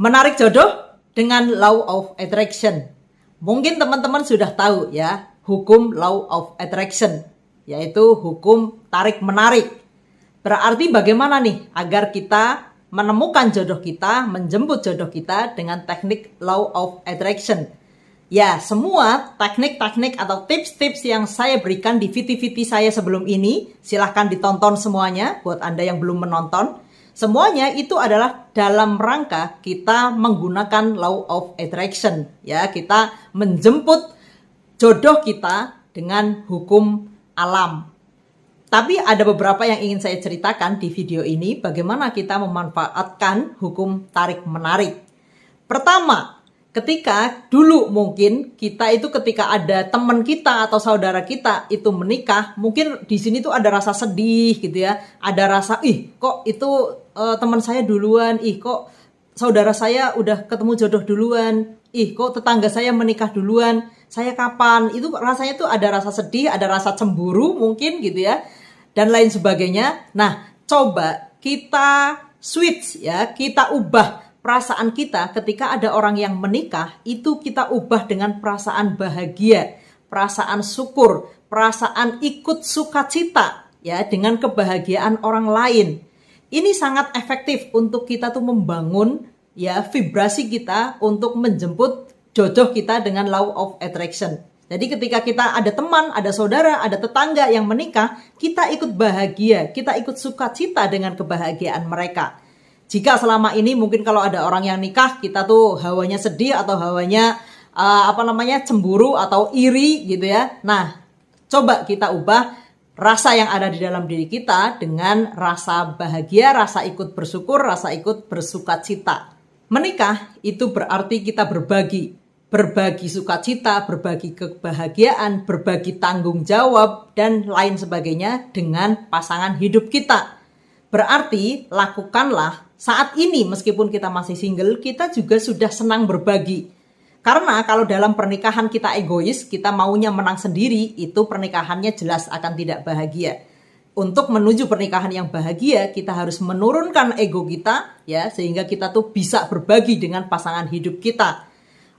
Menarik jodoh dengan law of attraction. Mungkin teman-teman sudah tahu ya, hukum law of attraction, yaitu hukum tarik-menarik. Berarti bagaimana nih agar kita menemukan jodoh kita, menjemput jodoh kita dengan teknik law of attraction. Ya, semua teknik-teknik atau tips-tips yang saya berikan di VT-VT saya sebelum ini, silahkan ditonton semuanya buat Anda yang belum menonton. Semuanya itu adalah dalam rangka kita menggunakan law of attraction. Ya, kita menjemput jodoh kita dengan hukum alam. Tapi ada beberapa yang ingin saya ceritakan di video ini, bagaimana kita memanfaatkan hukum tarik-menarik. Pertama, ketika dulu mungkin kita itu ketika ada teman kita atau saudara kita itu menikah, mungkin di sini tuh ada rasa sedih gitu ya, ada rasa kok itu teman saya duluan, kok saudara saya udah ketemu jodoh duluan, kok tetangga saya menikah duluan, saya kapan? Itu rasanya tuh ada rasa sedih, ada rasa cemburu mungkin gitu ya, dan lain sebagainya. Nah, coba kita switch ya, kita ubah perasaan kita ketika ada orang yang menikah, itu kita ubah dengan perasaan bahagia, perasaan syukur, perasaan ikut sukacita ya dengan kebahagiaan orang lain. Ini sangat efektif untuk kita tuh membangun ya vibrasi kita untuk menjemput jodoh kita dengan law of attraction. Jadi ketika kita ada teman, ada saudara, ada tetangga yang menikah, kita ikut bahagia, kita ikut sukacita dengan kebahagiaan mereka. Jika selama ini mungkin kalau ada orang yang nikah, kita tuh hawanya sedih atau hawanya cemburu atau iri gitu ya. Nah, coba kita ubah rasa yang ada di dalam diri kita dengan rasa bahagia, rasa ikut bersyukur, rasa ikut bersukacita. Menikah itu berarti kita berbagi sukacita, berbagi kebahagiaan, berbagi tanggung jawab, dan lain sebagainya dengan pasangan hidup kita. Berarti lakukanlah saat ini meskipun kita masih single, kita juga sudah senang berbagi. Karena kalau dalam pernikahan kita egois, kita maunya menang sendiri, itu pernikahannya jelas akan tidak bahagia. Untuk menuju pernikahan yang bahagia, kita harus menurunkan ego kita ya, sehingga kita tuh bisa berbagi dengan pasangan hidup kita.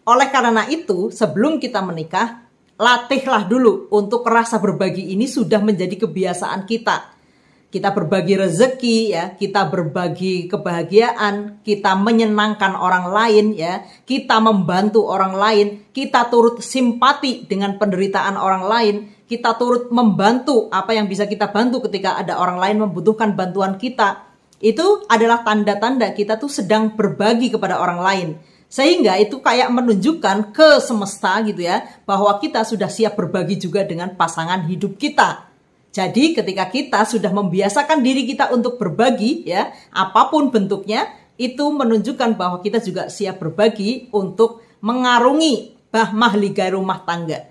Oleh karena itu, sebelum kita menikah, latihlah dulu untuk rasa berbagi ini sudah menjadi kebiasaan kita. Kita berbagi rezeki ya, kita berbagi kebahagiaan, kita menyenangkan orang lain ya, kita membantu orang lain, kita turut simpati dengan penderitaan orang lain, kita turut membantu apa yang bisa kita bantu ketika ada orang lain membutuhkan bantuan kita. Itu adalah tanda-tanda kita tuh sedang berbagi kepada orang lain. Sehingga itu kayak menunjukkan ke semesta gitu ya, bahwa kita sudah siap berbagi juga dengan pasangan hidup kita. Jadi ketika kita sudah membiasakan diri kita untuk berbagi ya, apapun bentuknya, itu menunjukkan bahwa kita juga siap berbagi untuk mengarungi mahligai rumah tangga.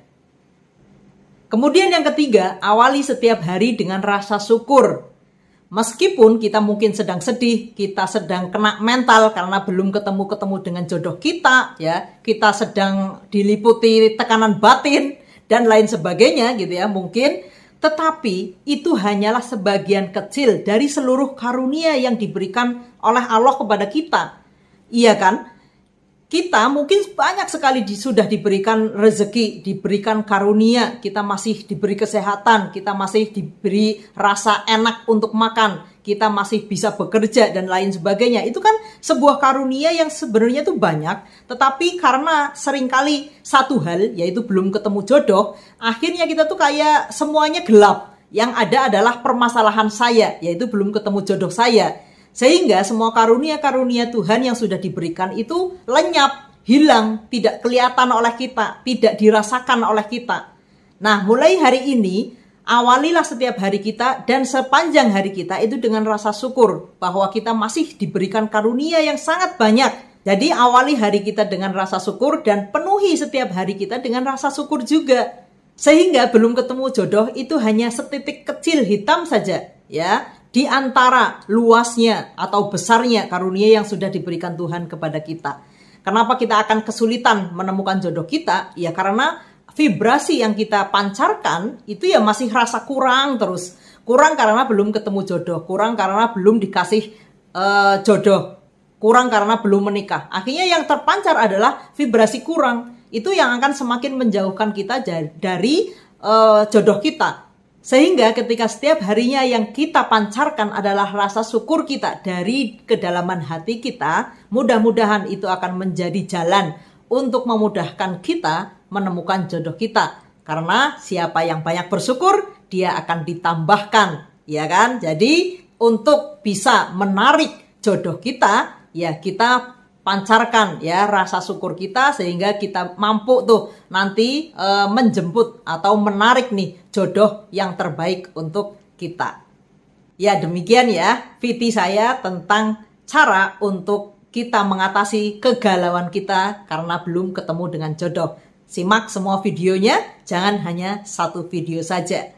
Kemudian yang ketiga, awali setiap hari dengan rasa syukur. Meskipun kita mungkin sedang sedih, kita sedang kena mental karena belum ketemu dengan jodoh kita ya, kita sedang diliputi tekanan batin dan lain sebagainya gitu ya mungkin. Tetapi itu hanyalah sebagian kecil dari seluruh karunia yang diberikan oleh Allah kepada kita. Iya kan? Kita mungkin banyak sekali sudah diberikan rezeki, diberikan karunia, kita masih diberi kesehatan, kita masih diberi rasa enak untuk makan, kita masih bisa bekerja dan lain sebagainya. Itu kan sebuah karunia yang sebenarnya tuh banyak, tetapi karena seringkali satu hal, yaitu belum ketemu jodoh, akhirnya kita tuh kayak semuanya gelap. Yang ada adalah permasalahan saya, yaitu belum ketemu jodoh saya. Sehingga semua karunia-karunia Tuhan yang sudah diberikan itu lenyap, hilang, tidak kelihatan oleh kita, tidak dirasakan oleh kita. Nah, mulai hari ini, awalilah setiap hari kita dan sepanjang hari kita itu dengan rasa syukur bahwa kita masih diberikan karunia yang sangat banyak. Jadi awali hari kita dengan rasa syukur dan penuhi setiap hari kita dengan rasa syukur juga. Sehingga belum ketemu jodoh itu hanya setitik kecil hitam saja ya. Di antara luasnya atau besarnya karunia yang sudah diberikan Tuhan kepada kita. Kenapa kita akan kesulitan menemukan jodoh kita? Ya karena vibrasi yang kita pancarkan itu ya masih rasa kurang terus. Kurang karena belum ketemu jodoh, kurang karena belum dikasih jodoh. kurang karena belum menikah. Akhirnya yang terpancar adalah vibrasi kurang. Itu yang akan semakin menjauhkan kita dari jodoh kita. Sehingga ketika setiap harinya yang kita pancarkan adalah rasa syukur kita dari kedalaman hati kita, mudah-mudahan itu akan menjadi jalan untuk memudahkan kita menemukan jodoh kita. Karena siapa yang banyak bersyukur, dia akan ditambahkan, ya kan? Jadi untuk bisa menarik jodoh kita, ya kita pancarkan ya rasa syukur kita sehingga kita mampu tuh nanti menjemput atau menarik nih jodoh yang terbaik untuk kita. Ya demikian ya VT saya tentang cara untuk kita mengatasi kegalauan kita karena belum ketemu dengan jodoh. Simak semua videonya, jangan hanya satu video saja.